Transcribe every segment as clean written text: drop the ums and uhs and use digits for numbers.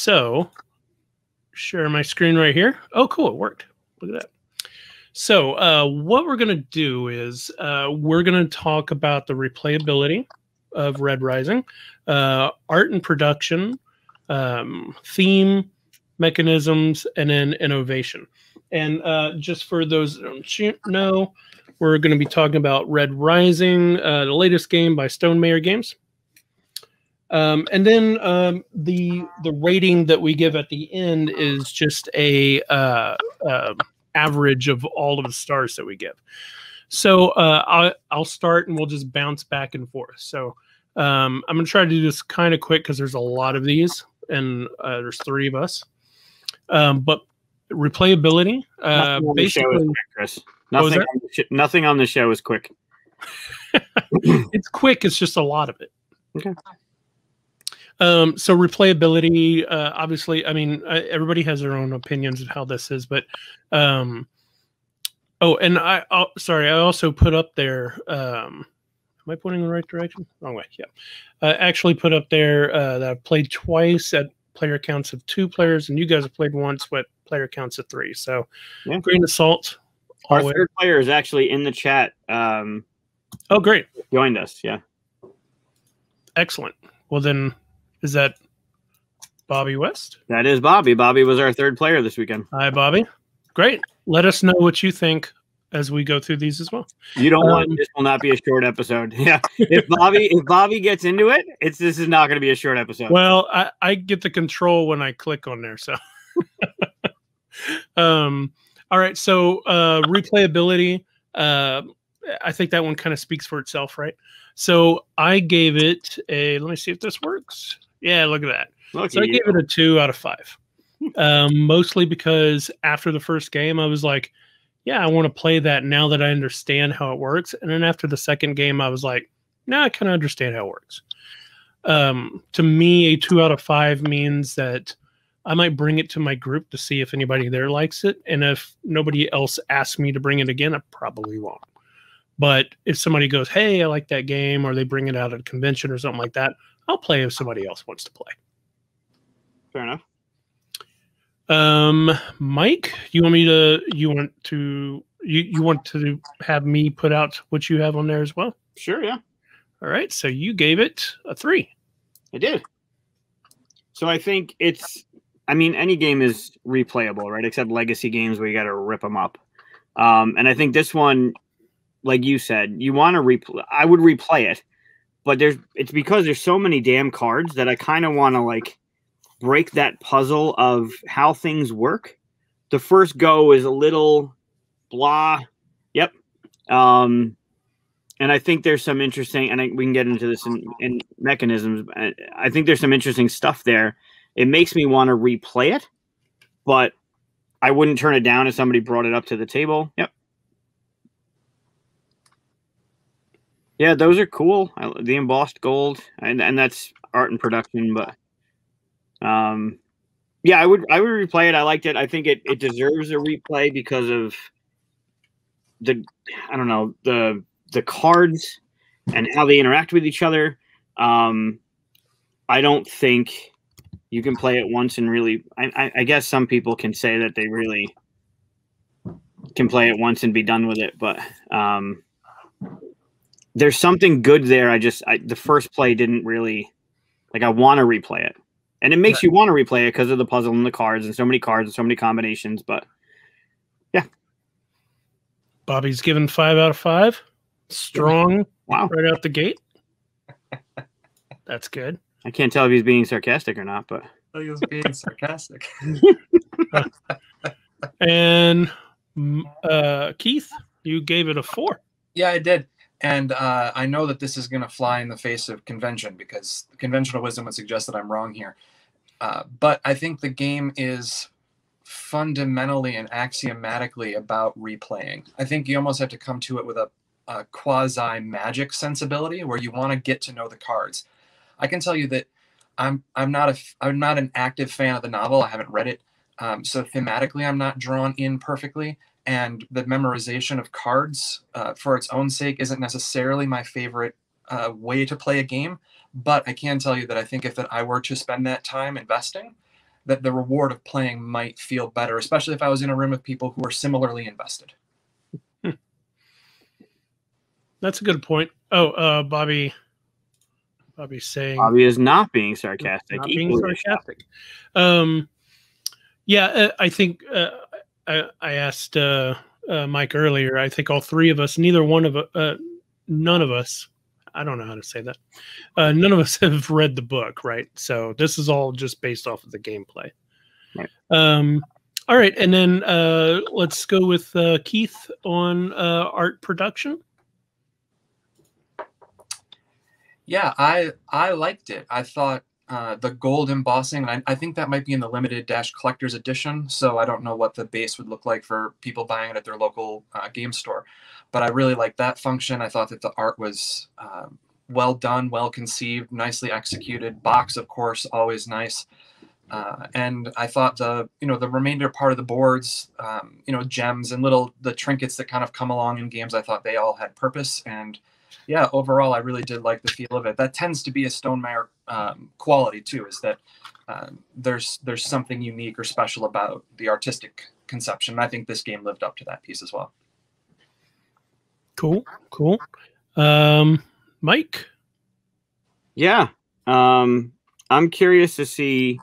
So, share my screen right here. Oh, cool. It worked. Look at that. So, what we're going to do is we're going to talk about the replayability of Red Rising, art and production, theme, mechanisms, and then innovation. And just for those that don't know, we're going to be talking about Red Rising, the latest game by Stonemaier Games. And then the rating that we give at the end is just a average of all of the stars that we give. So I'll start and we'll just bounce back and forth. So I'm going to try to do this kind of quick because there's a lot of these and there's 3 of us. But replayability, basically, quick, Chris. Nothing on the show is quick. It's quick. It's just a lot of it. Okay. So replayability, obviously, I mean, everybody has their own opinions of how this is, but, oh, and sorry, I also put up there, am I pointing in the right direction? Wrong way. Yeah. I actually put up there, that I've played twice at player counts of 2 players, and you guys have played once with player counts of 3. So yeah. Grain of salt. Our third player is actually in the chat. Oh, great. Joined us. Yeah. Excellent. Well, then, is that Bobby West? That is Bobby. Bobby was our third player this weekend. Hi, Bobby. Great. Let us know what you think as we go through these as well. You don't want this will not be a short episode. Yeah. If Bobby gets into it, this is not going to be a short episode. Well, I get the control when I click on there. So all right. So replayability. I think that one kind of speaks for itself, right? So I gave it a, let me see if this works. Yeah, look at that. So I gave it a 2 out of 5. Mostly because after the first game, I was like, yeah, I want to play that now that I understand how it works. And then after the second game, I was like, no, I kind of understand how it works. To me, a 2 out of 5 means that I might bring it to my group to see if anybody there likes it. And if nobody else asks me to bring it again, I probably won't. But if somebody goes, hey, I like that game, or they bring it out at a convention or something like that, I'll play if somebody else wants to play. Fair enough. Mike, you want to have me put out what you have on there as well? Sure, yeah. All right, so you gave it a 3. I did. So I think any game is replayable, right? Except legacy games where you got to rip them up. And I think this one, like you said, you want to replay. I would replay it, but it's because there's so many damn cards that I kind of want to like break that puzzle of how things work. The first go is a little blah. Yep. And I think there's some interesting, and we can get into this in mechanisms. I think there's some interesting stuff there. It makes me want to replay it, but I wouldn't turn it down if somebody brought it up to the table. Yep. Yeah, those are cool. The embossed gold, and that's art and production. But yeah, I would replay it. I liked it. I think it deserves a replay because of the cards and how they interact with each other. I don't think you can play it once and really. I guess some people can say that they really can play it once and be done with it, but there's something good there. The first play didn't really, like, I want to replay it. And it makes you want to replay it because of the puzzle and the cards and so many cards and so many combinations. But yeah. Bobby's given 5 out of 5. Strong. Wow. Right out the gate. That's good. I can't tell if he's being sarcastic or not, but He was being sarcastic. And Keith, you gave it a 4. Yeah, I did. And I know that this is going to fly in the face of convention because conventional wisdom would suggest that I'm wrong here. But I think the game is fundamentally and axiomatically about replaying. I think you almost have to come to it with a quasi-magic sensibility where you want to get to know the cards. I can tell you that I'm not an active fan of the novel. I haven't read it. So thematically, I'm not drawn in perfectly. And the memorization of cards for its own sake isn't necessarily my favorite way to play a game. But I can tell you that I think if I were to spend that time investing, that the reward of playing might feel better, especially if I was in a room with people who are similarly invested. That's a good point. Oh, Bobby's saying Bobby is not being sarcastic. Not being sarcastic. Yeah, I think I asked Mike earlier. I think all three of us, none of us, I don't know how to say that. None of us have read the book, right? So this is all just based off of the gameplay. Right. All right, and then let's go with Keith on art production. Yeah, I liked it. I thought the gold embossing, and I think that might be in the limited collector's edition, so I don't know what the base would look like for people buying it at their local game store. But I really liked that function. I thought that the art was well done, well conceived, nicely executed. Box, of course, always nice. And I thought the remainder part of the boards, gems and the trinkets that kind of come along in games, I thought they all had purpose. And yeah, overall, I really did like the feel of it. That tends to be a Stonemaier quality too, is that there's something unique or special about the artistic conception. And I think this game lived up to that piece as well. Cool. Mike? Yeah. I'm curious to see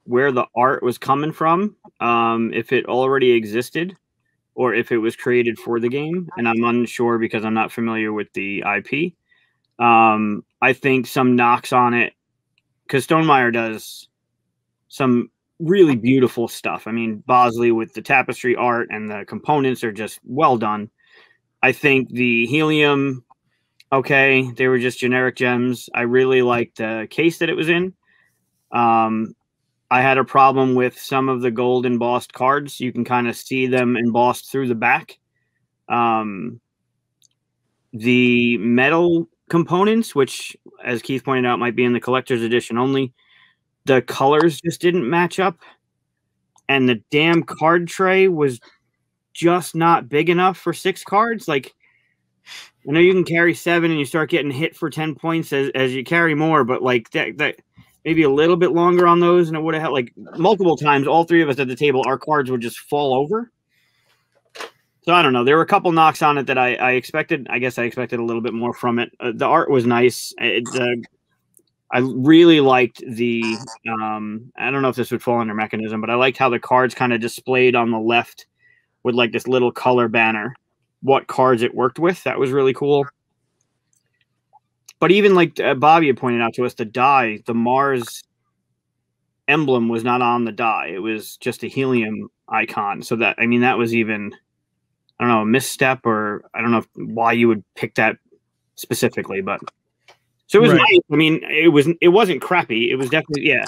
where the art was coming from, if it already existed or if it was created for the game. And I'm unsure because I'm not familiar with the IP. I think some knocks on it, because Stonemaier does some really beautiful stuff. I mean, Bosley with the tapestry art and the components are just well done. I think the helium, okay, they were just generic gems. I really liked the case that it was in. I had a problem with some of the gold embossed cards. You can kind of see them embossed through the back. The metal components, which, as Keith pointed out, might be in the collector's edition only, the colors just didn't match up. And the damn card tray was just not big enough for 6 cards. Like, I know you can carry 7 and you start getting hit for 10 points as you carry more, but like that maybe a little bit longer on those, and it would have had, like, multiple times, all 3 of us at the table, our cards would just fall over. So I don't know. There were a couple knocks on it that I expected. I guess I expected a little bit more from it. The art was nice. I really liked the, I don't know if this would fall under mechanism, but I liked how the cards kind of displayed on the left with like this little color banner, what cards it worked with. That was really cool. But even like Bobby had pointed out to us, the die, the Mars emblem was not on the die. It was just a helium icon. So that, I mean, that was even, I don't know, a misstep, or I don't know why you would pick that specifically, but so it was nice. I mean, it wasn't crappy. It was definitely, yeah.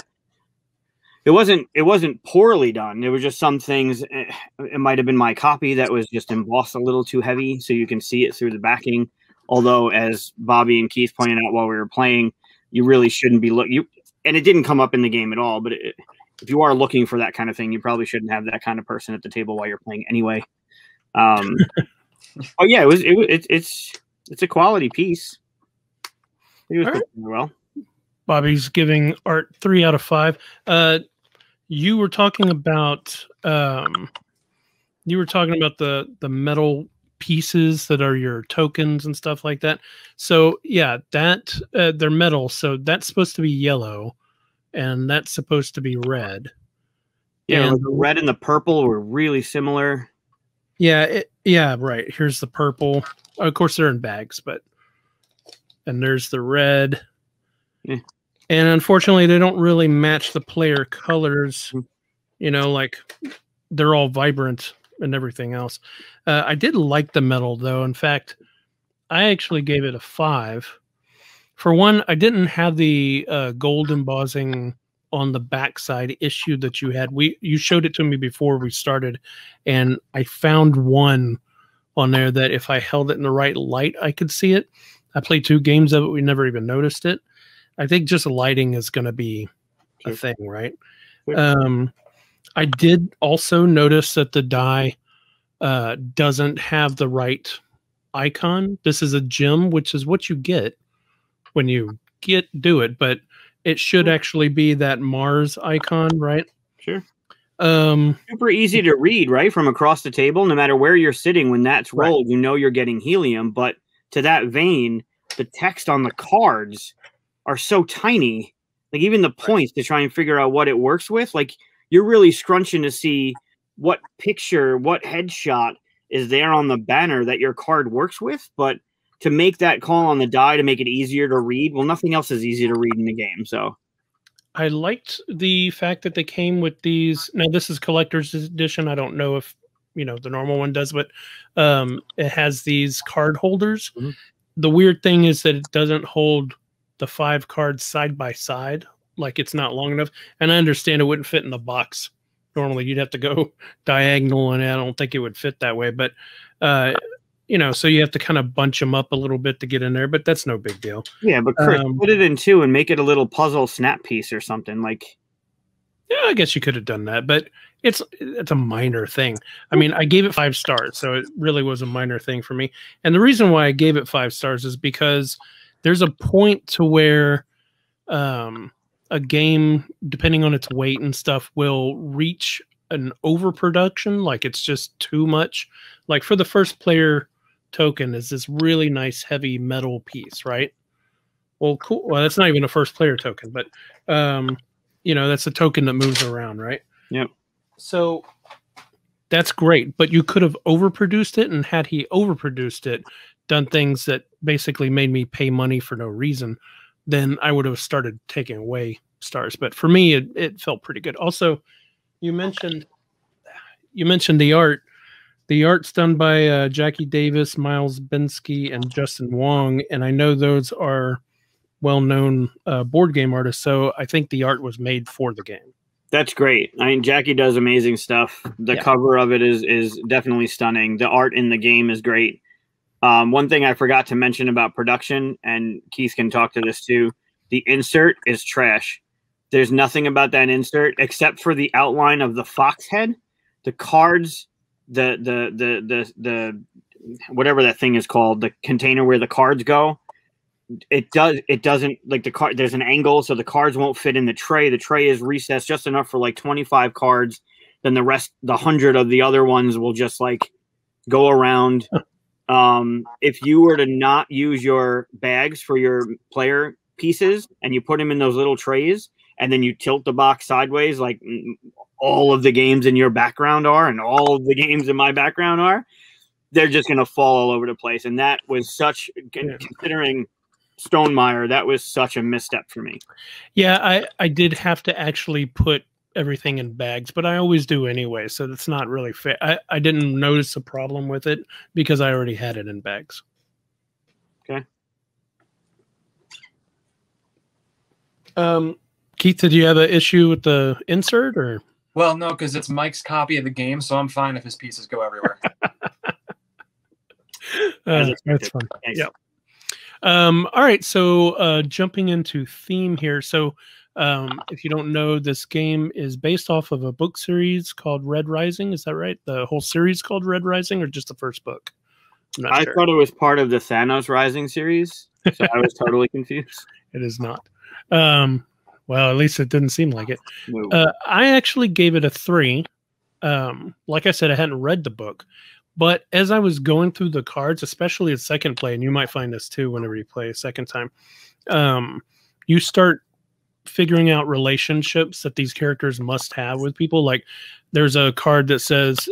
It wasn't poorly done. There were just some things. It might have been my copy that was just embossed a little too heavy, so you can see it through the backing. Although, as Bobby and Keith pointed out while we were playing, you really shouldn't be looking. And it didn't come up in the game at all. But if you are looking for that kind of thing, you probably shouldn't have that kind of person at the table while you're playing anyway. Oh yeah, it's a quality piece. It was well. Bobby's giving art 3 out of 5. You were talking about the metal pieces that are your tokens and stuff like that. So yeah, that they're metal, so that's supposed to be yellow, and that's supposed to be red. Yeah, the red and the purple were really similar. Yeah, right. Here's the purple. Of course, they're in bags, and there's the red. Yeah. And unfortunately, they don't really match the player colors. You know, like they're all vibrant and everything else. I did like the metal, though. In fact, I actually gave it a 5. For one, I didn't have the gold embossing on the backside issue that you had. You showed it to me before we started, and I found one on there that if I held it in the right light, I could see it. I played 2 games of it. We never even noticed it. I think just lighting is going to be a thing, right? I did also notice that the die doesn't have the right icon. This is a gem, which is what you get when you do it, but it should actually be that Mars icon, right? Sure. Super easy to read, right? From across the table, no matter where you're sitting, when that's rolled, you know you're getting helium. But to that vein, the text on the cards are so tiny. Like even the points to try and figure out what it works with, like you're really scrunching to see what picture, what headshot is there on the banner that your card works with. But to make that call on the die to make it easier to read, well, nothing else is easy to read in the game. So I liked the fact that they came with these. Now this is collector's edition. I don't know if the normal one does, but it has these card holders. Mm-hmm. The weird thing is that it doesn't hold the 5 cards side by side. Like it's not long enough. And I understand it wouldn't fit in the box. Normally you'd have to go diagonal, and I don't think it would fit that way. But so you have to kind of bunch them up a little bit to get in there, but that's no big deal. Yeah, but Chris, put it in 2 and make it a little puzzle snap piece or something. Like, yeah, I guess you could have done that, but it's a minor thing. I mean, I gave it 5 stars, so it really was a minor thing for me. And the reason why I gave it 5 stars is because there's a point to where a game, depending on its weight and stuff, will reach an overproduction. Like it's just too much. Like for the first player token is this really nice heavy metal piece, right? Well, cool. Well, that's not even a first player token, but that's a token that moves around, right? Yep. So that's great, but you could have overproduced it, and had he overproduced it, done things that basically made me pay money for no reason, then I would have started taking away stars. But for me, it felt pretty good. Also, you mentioned the art. The art's done by Jackie Davis, Miles Bensky, and Justin Wong, and I know those are well-known board game artists, so I think the art was made for the game. That's great. I mean, Jackie does amazing stuff. The cover of it is definitely stunning. The art in the game is great. One thing I forgot to mention about production, and Keith can talk to this too, the insert is trash. There's nothing about that insert except for the outline of the fox head, the cards, the whatever that thing is called, the container where the cards go. It doesn't like the card. There's an angle, so the cards won't fit in the tray. The tray is recessed just enough for like 25 cards. Then the rest, the 100 of the other ones will just like go around. If you were to not use your bags for your player pieces and you put them in those little trays, and then you tilt the box sideways, like all of the games in your background are, and all of the games in my background are, they're just going to fall all over the place. And that was such, considering Stonemaier, that was such a misstep for me. Yeah, I did have to actually put everything in bags, but I always do anyway, so that's not really fair. I didn't notice a problem with it because I already had it in bags. Okay. Keith, did you have an issue with the insert, or? Well, no, because it's Mike's copy of the game, so I'm fine if his pieces go everywhere. That's fun. Yeah. All right, so jumping into theme here. So if you don't know, this game is based off of a book series called Red Rising. Is that right? The whole series called Red Rising, or just the first book? I thought it was part of the Thanos Rising series, so I was totally confused. It is not. Well, at least it didn't seem like it. No. I actually gave it a 3. Like I said, I hadn't read the book. But as I was going through the cards, especially at second play, and you might find this too whenever you play a second time, you start figuring out relationships that these characters must have with people. Like there's a card that says,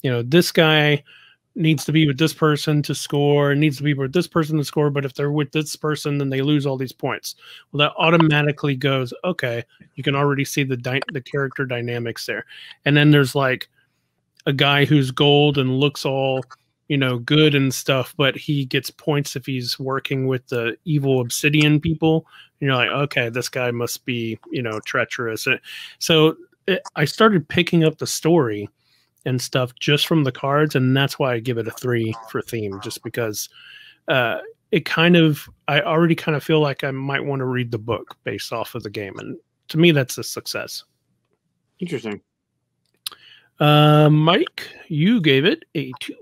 this guy needs to be with this person to score, and needs to be with this person to score, but if they're with this person, then they lose all these points. Well, that automatically goes, okay, you can already see the character dynamics there. And then there's like a guy who's gold and looks all, good and stuff, but he gets points if he's working with the evil obsidian people. And you're like, okay, this guy must be, treacherous. So I started picking up the story and stuff just from the cards, and that's why I give it a 3 for theme, just because I already kind of feel like I might want to read the book based off of the game, and to me that's a success. Interesting. Mike, you gave it a 2.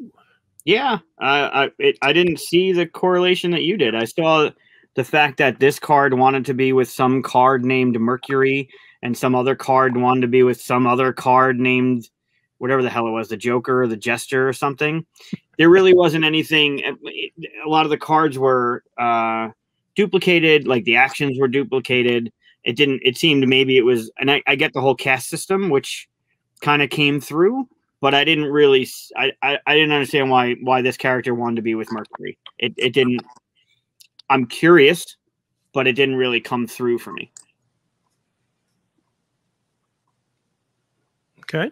Yeah, I didn't see the correlation that you did. I saw the fact that this card wanted to be with some card named Mercury, and some other card wanted to be with some other card named whatever the hell it was, the Joker or the Jester or something. There really wasn't anything. A lot of the cards were duplicated, like the actions were duplicated. It seemed maybe it was, and I get the whole cast system, which kind of came through, but I didn't really, I didn't understand why this character wanted to be with Mercury. It didn't, I'm curious, but it didn't really come through for me. Okay.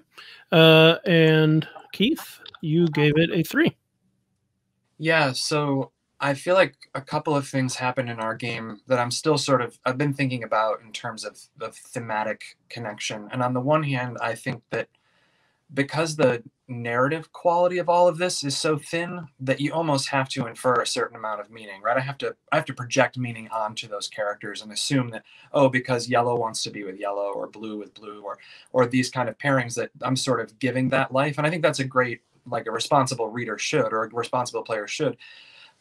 And Keith, you gave it a 3. Yeah, so I feel like a couple of things happened in our game that I'm still I've been thinking about in terms of the thematic connection. And on the one hand, I think that because the narrative quality of all of this is so thin that you almost have to infer a certain amount of meaning, right? I have to project meaning onto those characters and assume that, oh, because yellow wants to be with yellow or blue with blue or these kind of pairings, that I'm sort of giving that life. And I think that's a great, like a responsible reader should, or a responsible player should.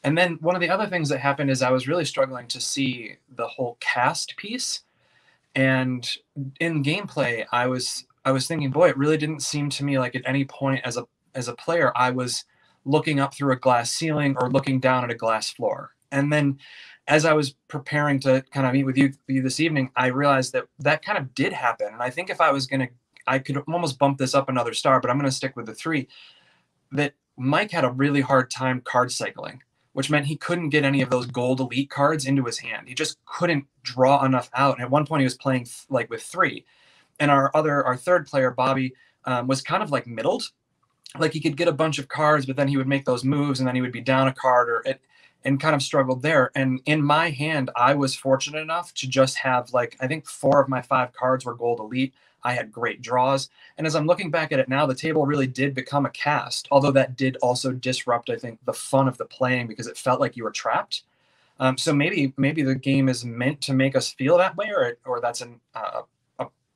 And then one of the other things that happened is I was really struggling to see the whole cast piece. And in gameplay, I was thinking, boy, it really didn't seem to me like at any point as a player, I was looking up through a glass ceiling or looking down at a glass floor. And then as I was preparing to kind of meet with you this evening, I realized that kind of did happen. And I think if I could almost bump this up another star, but I'm going to stick with the 3, that Mike had a really hard time card cycling, which meant he couldn't get any of those gold elite cards into his hand. He just couldn't draw enough out. And at one point he was playing like with 3. And our third player, Bobby, was kind of like middled. Like he could get a bunch of cards, but then he would make those moves and then he would be down a card and kind of struggled there. And in my hand, I was fortunate enough to just have, like, I think 4 of my 5 cards were gold elite. I had great draws. And as I'm looking back at it now, the table really did become a cast, although that did also disrupt, I think, the fun of the playing because it felt like you were trapped. So maybe the game is meant to make us feel that way, or that's a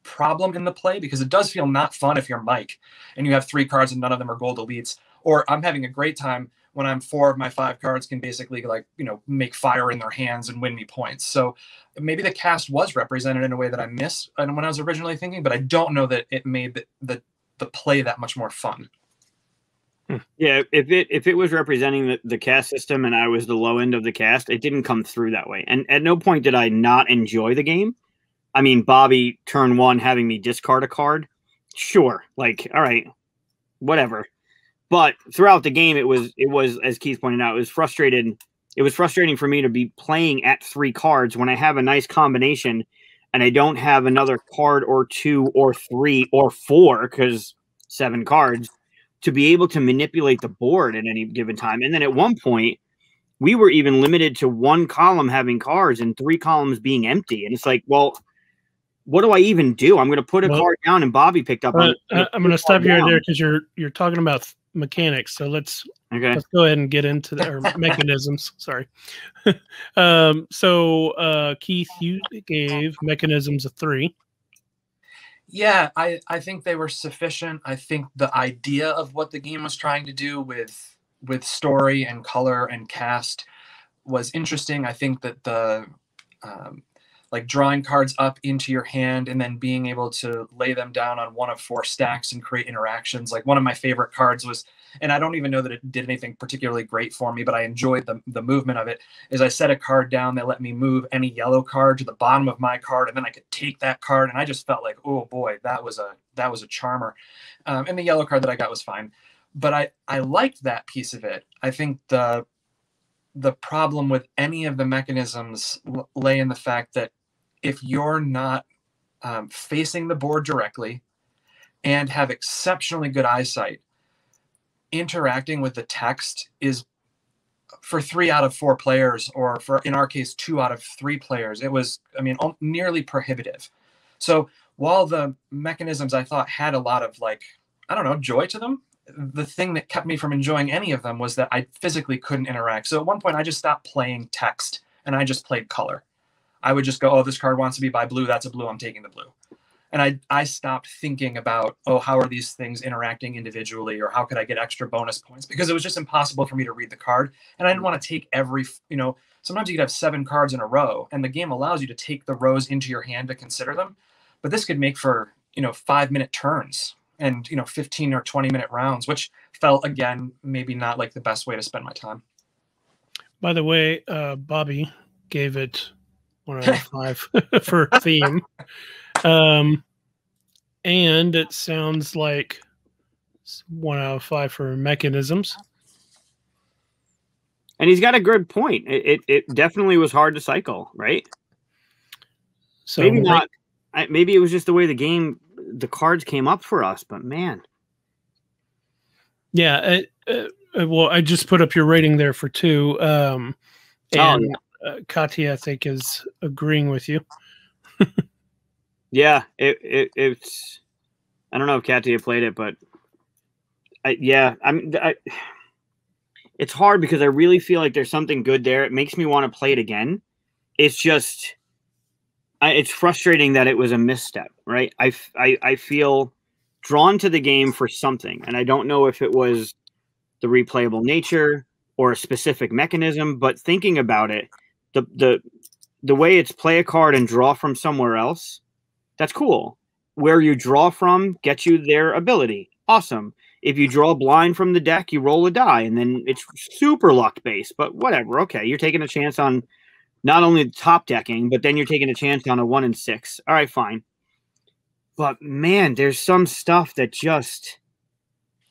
problem in the play, because it does feel not fun if you're Mike and you have 3 cards and none of them are gold elites. Or I'm having a great time when I'm 4 of my 5 cards can basically, like, make fire in their hands and win me points. So maybe the cast was represented in a way that I missed when I was originally thinking, but I don't know that it made the play that much more fun. Yeah, if it was representing the cast system and I was the low end of the cast, it didn't come through that way. And at no point did I not enjoy the game. I mean, Bobby, turn 1, having me discard a card, sure, like, all right, whatever. But throughout the game, it was, as Keith pointed out, it was frustrating for me to be playing at 3 cards when I have a nice combination and I don't have another card or 2 or 3 or 4, because 7 cards, to be able to manipulate the board at any given time. And then at one point, we were even limited to 1 column having cards and 3 columns being empty. And it's like, well, what do I even do? I'm going to put a card down, and Bobby picked up. I'm going to stop you right there because you're talking about mechanics. So let's go ahead and get into our mechanisms. Sorry. So Keith, you gave mechanisms a 3. Yeah, I think they were sufficient. I think the idea of what the game was trying to do with story and color and cast was interesting. I think that the like drawing cards up into your hand and then being able to lay them down on one of 4 stacks and create interactions. Like one of my favorite cards was, and I don't even know that it did anything particularly great for me, but I enjoyed the movement of it, is I set a card down that let me move any yellow card to the bottom of my card, and then I could take that card, and I just felt like, oh boy, that was a charmer. And the yellow card that I got was fine. But I liked that piece of it. I think the problem with any of the mechanisms lay in the fact that if you're not facing the board directly and have exceptionally good eyesight, interacting with the text is, for 3 out of 4 players, or for, in our case, 2 out of 3 players, it was, I mean, nearly prohibitive. So while the mechanisms I thought had a lot of, like, I don't know, joy to them, the thing that kept me from enjoying any of them was that I physically couldn't interact. So at one point I just stopped playing text and I just played color. I would just go, oh, this card wants to be by blue. That's a blue. I'm taking the blue. And I stopped thinking about, oh, how are these things interacting individually, or how could I get extra bonus points? Because it was just impossible for me to read the card. And I didn't want to take every, sometimes you could have 7 cards in a row and the game allows you to take the rows into your hand to consider them. but this could make for, 5-minute turns and, 15 or 20-minute rounds, which felt, again, maybe not like the best way to spend my time. By the way, Bobby gave it 1 out of 5 for theme. And it sounds like 1 out of 5 for mechanisms. And he's got a good point. It definitely was hard to cycle, right? So maybe not. Maybe it was just the way the cards came up for us. But man, yeah. Well, I just put up your rating there for 2, and Katya, I think, is agreeing with you. Yeah, it's. I don't know if Katya played it, but it's hard because I really feel like there's something good there. It makes me want to play it again. It's just, it's frustrating that it was a misstep, right? I feel drawn to the game for something, and I don't know if it was the replayable nature or a specific mechanism, but thinking about it, the way it's play a card and draw from somewhere else, that's cool. Where you draw from gets you their ability. Awesome. If you draw blind from the deck, you roll a die, and then it's super luck based, but whatever. Okay, you're taking a chance on not only top decking, but then you're taking a chance on a 1 in 6. All right, fine. But man, there's some stuff that just,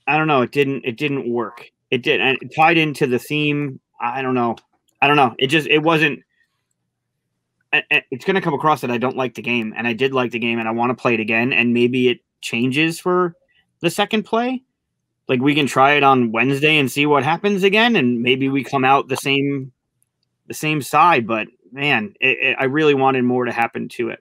I don't know. It didn't work. It did, and it tied into the theme. I don't know. It wasn't. It's going to come across that I don't like the game, and I did like the game, and I want to play it again. And maybe it changes for the second play. Like we can try it on Wednesday and see what happens again, and maybe we come out the same side. But man, I really wanted more to happen to it.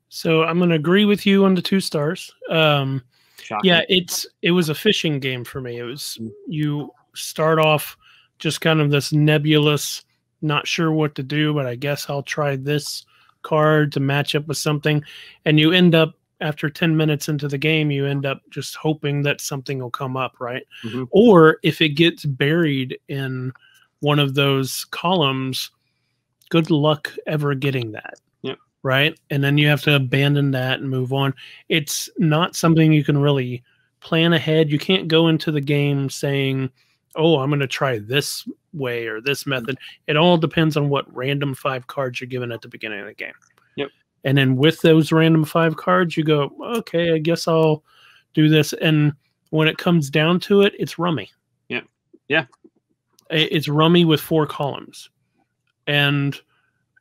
So I'm going to agree with you on the 2 stars. Yeah, it was a fishing game for me. It was, you start off just kind of this nebulous, not sure what to do, but I guess I'll try this card to match up with something. And you end up, after 10 minutes into the game, you end up just hoping that something will come up, right? Mm-hmm. Or if it gets buried in one of those columns, good luck ever getting that. Right. And then you have to abandon that and move on. It's not something you can really plan ahead. You can't go into the game saying, oh, I'm going to try this way or this method. It all depends on what random 5 cards you're given at the beginning of the game. Yep. And then with those random 5 cards, you go, okay, I guess I'll do this. And when it comes down to it, it's rummy. Yeah. Yeah. It's rummy with 4 columns. And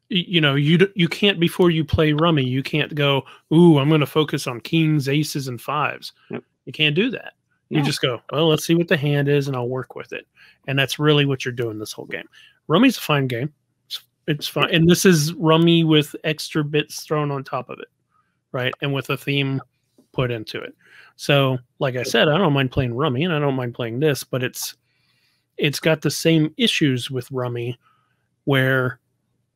you can't, before you play rummy, you can't go, ooh, I'm going to focus on kings, aces, and 5s. Yep. You can't do that. You just go, well, let's see what the hand is, and I'll work with it. And that's really what you're doing this whole game. Rummy's a fine game. It's fun. And this is rummy with extra bits thrown on top of it, right? And with a theme put into it. So, like I said, I don't mind playing rummy, and I don't mind playing this, but it's got the same issues with rummy, where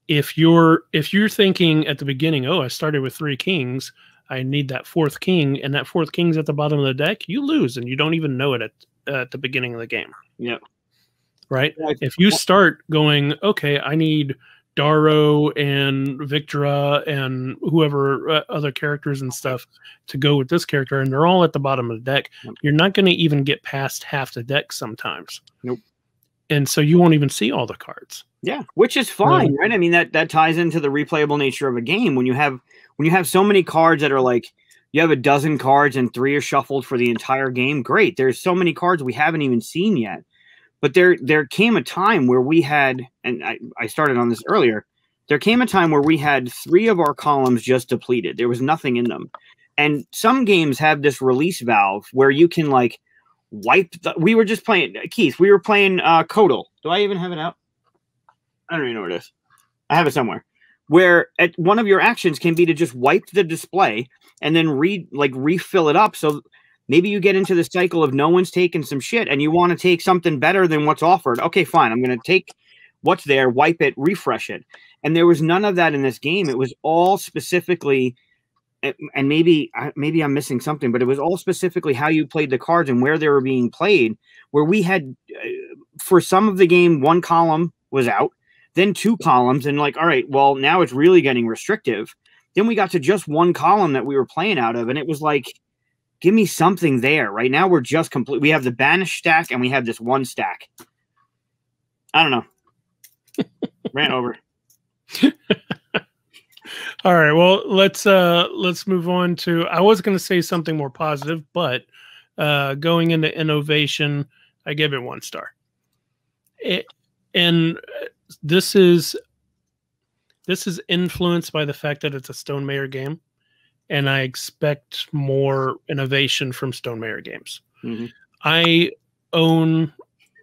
if you're thinking at the beginning, oh, I started with 3 kings, I need that 4th king, and that 4th king's at the bottom of the deck, you lose, and you don't even know it at the beginning of the game. Yeah. Right? If you start going, okay, I need Darrow and Victra and whoever other characters and stuff to go with this character, and they're all at the bottom of the deck, you're not going to even get past half the deck sometimes. Nope. And so you won't even see all the cards. Yeah, which is fine, right? I mean, that ties into the replayable nature of a game. When you have so many cards that are like, you have a dozen cards and 3 are shuffled for the entire game, great. There's so many cards we haven't even seen yet. But there came a time where we had, and I started on this earlier, there came a time where we had 3 of our columns just depleted. There was nothing in them. And some games have this release valve where you can like wipe we were just playing, Keith, we were playing Codal. Do I even have it out? I don't even know where it is. I have it somewhere. Where at one of your actions can be to just wipe the display and then refill it up. So maybe you get into the cycle of no one's taking some shit and you want to take something better than what's offered. Okay, fine. I'm going to take what's there, wipe it, refresh it. And there was none of that in this game. It was all specifically, and maybe I'm missing something, but it was all specifically how you played the cards and where they were being played, where we had, for some of the game, 1 column was out, then 2 columns, and like, all right, well, now it's really getting restrictive. then we got to just one column that we were playing out of, and it was like, give me something there. Right now we're just complete. We have the banish stack and we have this one stack. I don't know. Ran over. All right. Well, let's move on to. I was going to say something more positive, but going into innovation, I give it 1 star. And this is influenced by the fact that it's a Stonemaier game, and I expect more innovation from Stonemaier games. Mm-hmm. I own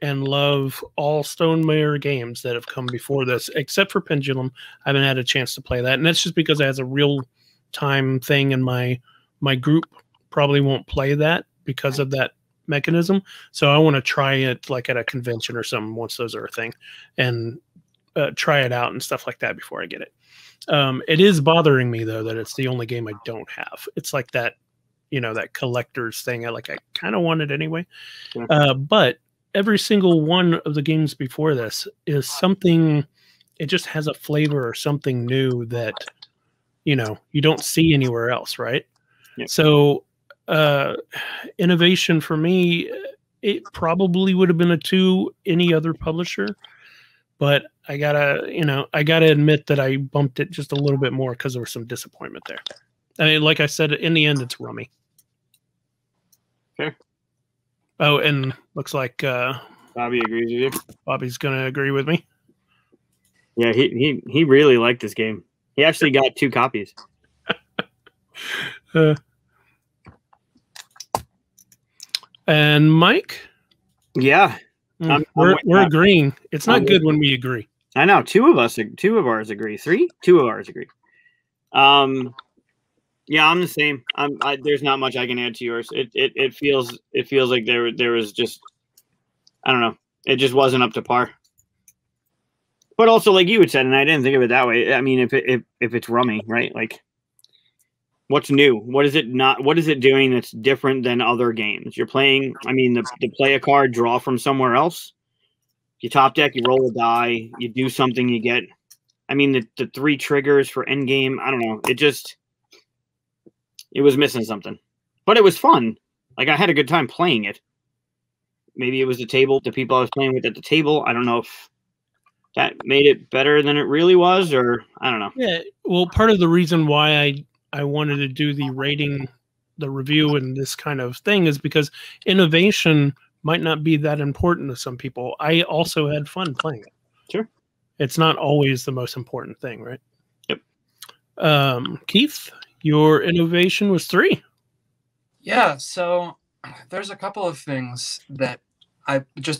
and love all Stonemaier games that have come before this, except for Pendulum. I haven't had a chance to play that, and that's just because it has a real-time thing, and my group probably won't play that because of that mechanism. So I want to try it like at a convention or something once those are a thing, and try it out and stuff like that before I get it. It is bothering me though that it's the only game I don't have. It's like that, that collector's thing. I kind of want it anyway. Yeah. But every single one of the games before this is something. It just has a flavor or something new that you don't see anywhere else, right? Yeah. So innovation for me, it probably would have been a 2 any other publisher, but I gotta admit that I bumped it just a little bit more because there was some disappointment there. I mean, like I said, in the end, it's Rummy. Fair. Oh, and looks like Bobby agrees with you. Bobby's gonna agree with me. Yeah, he really liked this game. He actually got 2 copies. And Mike? Yeah. We're agreeing. It's not good when we agree. I know. 2 of ours agree. 3? 2 of ours agree. Yeah, I'm the same. There's not much I can add to yours. It feels like there was just, I don't know. It just wasn't up to par. But also, like you had said, and I didn't think of it that way. I mean, if it's Rummy, right? Like, what's new? What is it doing that's different than other games? You're playing, I mean, to play a card, draw from somewhere else. You top deck, you roll a die, you do something, you get. I mean, the 3 triggers for endgame, I don't know. It was missing something. But it was fun. Like, I had a good time playing it. Maybe it was the people I was playing with at the table. I don't know if that made it better than it really was, or I don't know. Yeah, well, part of the reason why I wanted to do the rating, the review, and this kind of thing is because innovation might not be that important to some people. I also had fun playing it. Sure. It's not always the most important thing, right? Yep. Keith, your innovation was 3. Yeah, so there's a couple of things that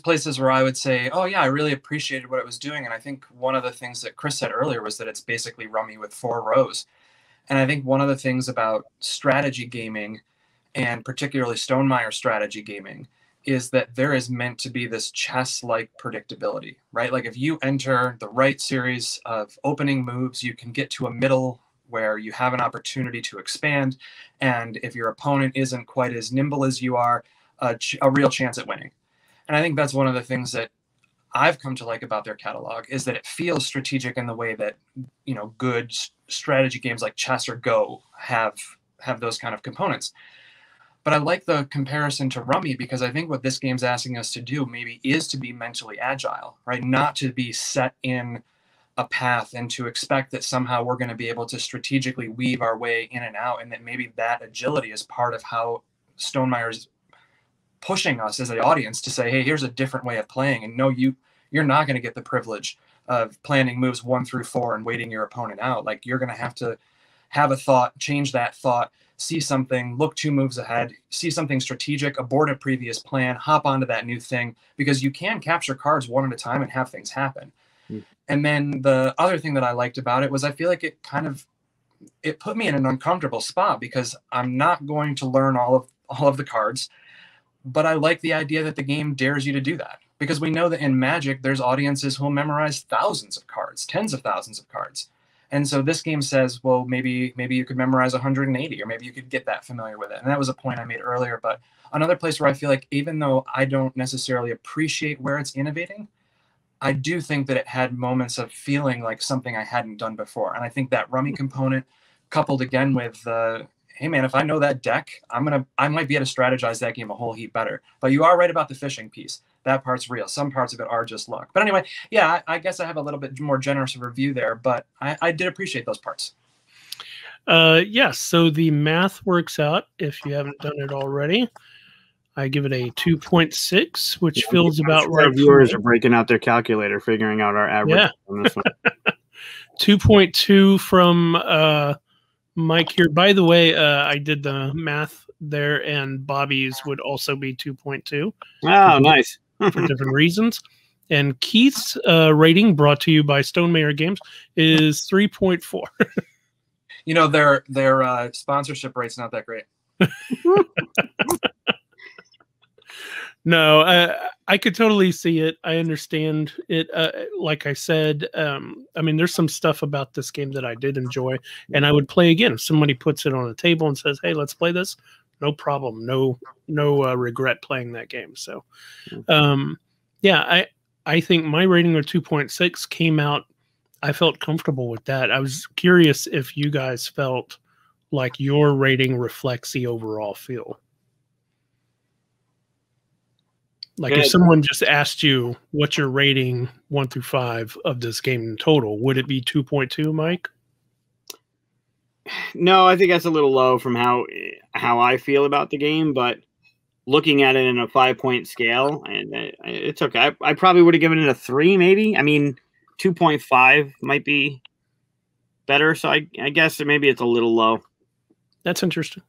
places where I would say, oh yeah, I really appreciated what it was doing. And I think one of the things that Chris said earlier was that it's basically Rummy with 4 rows. And I think one of the things about strategy gaming, and particularly Stonemaier strategy gaming, is that there is meant to be this chess-like predictability, right? Like if you enter the right series of opening moves, you can get to a middle where you have an opportunity to expand. And if your opponent isn't quite as nimble as you are, a real chance at winning. And I think that's one of the things that I've come to like about their catalog, is that it feels strategic in the way that, good strategy games like chess or Go have those kind of components. But I like the comparison to Rummy because I think what this game's asking us to do maybe is to be mentally agile, right? Not to be set in a path and to expect that somehow we're going to be able to strategically weave our way in and out, and that maybe that agility is part of how Stonemaier's pushing us as an audience to say, hey, here's a different way of playing, and no, you're not going to get the privilege of planning moves 1 through 4 and waiting your opponent out. Like, you're going to have a thought, change that thought, see something, look 2 moves ahead, see something strategic, abort a previous plan, hop onto that new thing, because you can capture cards one at a time and have things happen. And then the other thing that I liked about it was I feel like it put me in an uncomfortable spot because I'm not going to learn all of the cards, but I like the idea that the game dares you to do that, because we know that in Magic, there's audiences who will memorize thousands of cards, tens of thousands of cards. And so this game says, well, maybe you could memorize 180, or maybe you could get that familiar with it. And that was a point I made earlier. But another place where I feel like even though I don't necessarily appreciate where it's innovating, I do think that it had moments of feeling like something I hadn't done before. And I think that Rummy component coupled again with hey man, if I know that deck, I might be able to strategize that game a whole heap better. But you are right about the fishing piece. That part's real. Some parts of it are just luck. But anyway, yeah, I guess I have a little bit more generous review there, but I did appreciate those parts. Yes, so the math works out if you haven't done it already. I give it a 2.6, which feels about right. Our viewers are breaking out their calculator, figuring out our average on this one. 2.2 from Mike here. By the way, I did the math there, and Bobby's would also be 2.2. Oh, nice. For different reasons. And Keith's rating, brought to you by Stonemaier Games, is 3.4. You know, their sponsorship rate's not that great. No, I could totally see it. I understand it. Like I said, I mean, there's some stuff about this game that I did enjoy, and I would play again. If somebody puts it on a table and says, hey, let's play this, no problem. No regret playing that game. So, yeah, I think my rating of 2.6 came out. I felt comfortable with that. I was curious if you guys felt like your rating reflects the overall feel. Like if someone just asked you what's your rating 1 through 5 of this game in total, would it be 2.2, Mike? No, I think that's a little low from how I feel about the game, but looking at it in a 5-point scale, and it's okay. I probably would have given it a 3, maybe. I mean, 2.5 might be better, so I guess maybe it's a little low. That's interesting.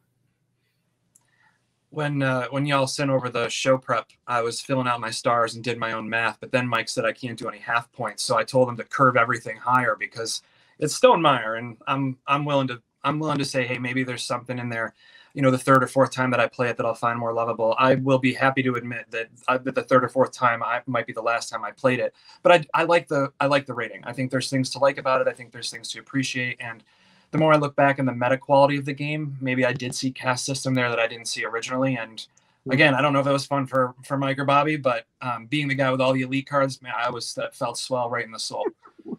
When y'all sent over the show prep, I was filling out my stars and did my own math, but then Mike said I can't do any half points, so I told him to curve everything higher because it's Stonemaier, and I'm willing to say, hey, maybe there's something in there, you know, the third or fourth time that I play it that I'll find more lovable. I will be happy to admit that the third or fourth time might be the last time I played it, but I like the rating. I think there's things to like about it. I think there's things to appreciate, and the more I look back in the meta quality of the game, maybe I did see cast system there that I didn't see originally. And again, I don't know if it was fun for Mike or Bobby, but being the guy with all the elite cards, man, that felt swell right in the soul. You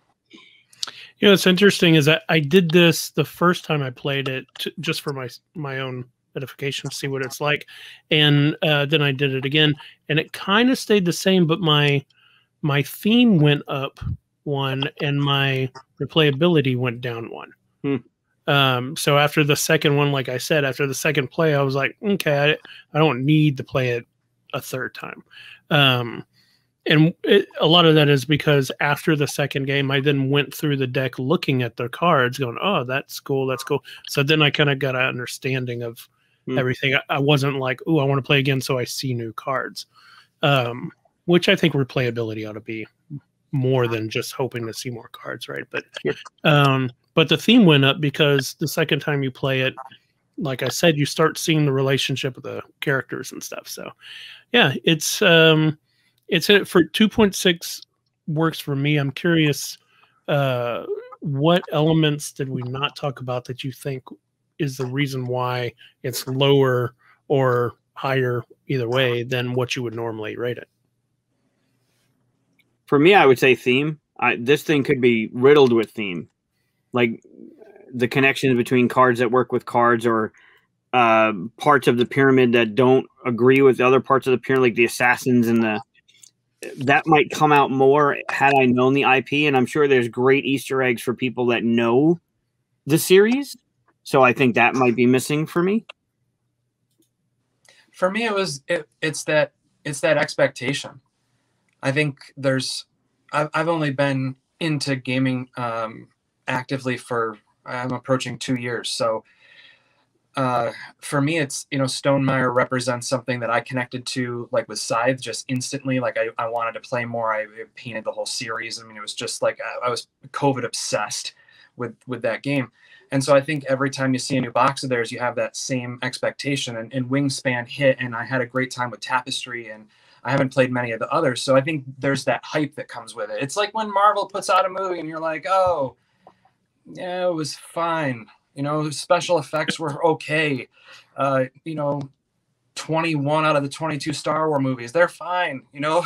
know, what's interesting is that I did this the first time I played it just for my own edification to see what it's like. And then I did it again, and it kind of stayed the same, but my theme went up 1 and my replayability went down 1. So after the second one, like I said, after the second play, I was like, okay, I don't need to play it a third time. And a lot of that is because after the second game, I then went through the deck looking at the cards going, oh, that's cool. That's cool. So then I kind of got an understanding of everything. I wasn't like, oh, I want to play again. So I see new cards, which I think replayability ought to be more than just hoping to see more cards. Right. But the theme went up because the second time you play it, like I said, you start seeing the relationship of the characters and stuff. So yeah, it's for 2.6 works for me. I'm curious, what elements did we not talk about that you think is the reason why it's lower or higher, either way, than what you would normally rate it? For me, I would say theme. This thing could be riddled with theme. Like the connections between cards that work with cards, or parts of the pyramid that don't agree with the other parts of the pyramid, like the assassins and that might come out more had I known the IP. And I'm sure there's great Easter eggs for people that know the series. So I think that might be missing for me. For me, it's that expectation. I think I've only been into gaming actively for, I'm approaching 2 years. So for me, it's, you know, Stonemaier represents something that I connected to, like with Scythe, just instantly. Like I wanted to play more. I painted the whole series. I mean, it was just like I was COVID obsessed with that game. And so I think every time you see a new box of theirs, you have that same expectation. And Wingspan hit, and I had a great time with Tapestry, and I haven't played many of the others. So I think there's that hype that comes with it. It's like when Marvel puts out a movie and you're like, oh, yeah, it was fine. You know, special effects were okay. You know, 21 out of the 22 Star Wars movies, they're fine. You know,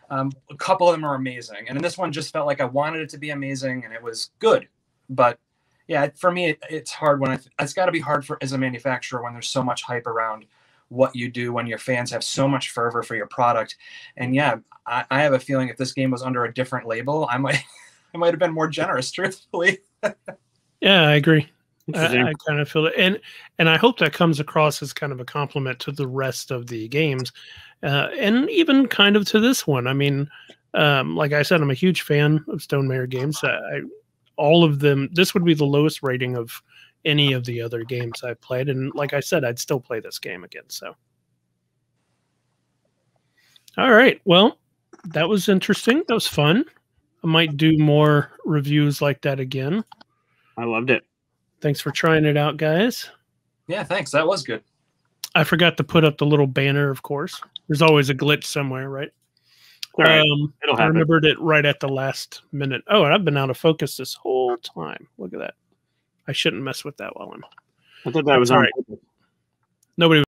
a couple of them are amazing. And in this one just felt like I wanted it to be amazing, and it was good. But Yeah, for me, it's hard when it's got to be hard for as a manufacturer when there's so much hype around what you do, when your fans have so much fervor for your product. And yeah, I have a feeling if this game was under a different label, I might have been more generous, truthfully. Yeah, I agree. I kind of feel it, and I hope that comes across as kind of a compliment to the rest of the games, and even kind of to this one. I mean, like I said, I'm a huge fan of Stonemaier games. All of them. This would be the lowest rating of any of the other games I've played, and like I said, I'd still play this game again. So, all right, well, that was interesting. That was fun. I might do more reviews like that again. I loved it. Thanks for trying it out, guys. Yeah, thanks. That was good. I forgot to put up the little banner, of course. There's always a glitch somewhere, right? All right. It'll happen. I remembered it right at the last minute. Oh, and I've been out of focus this whole time. Look at that. I shouldn't mess with that while I'm... I thought that was all right. Nobody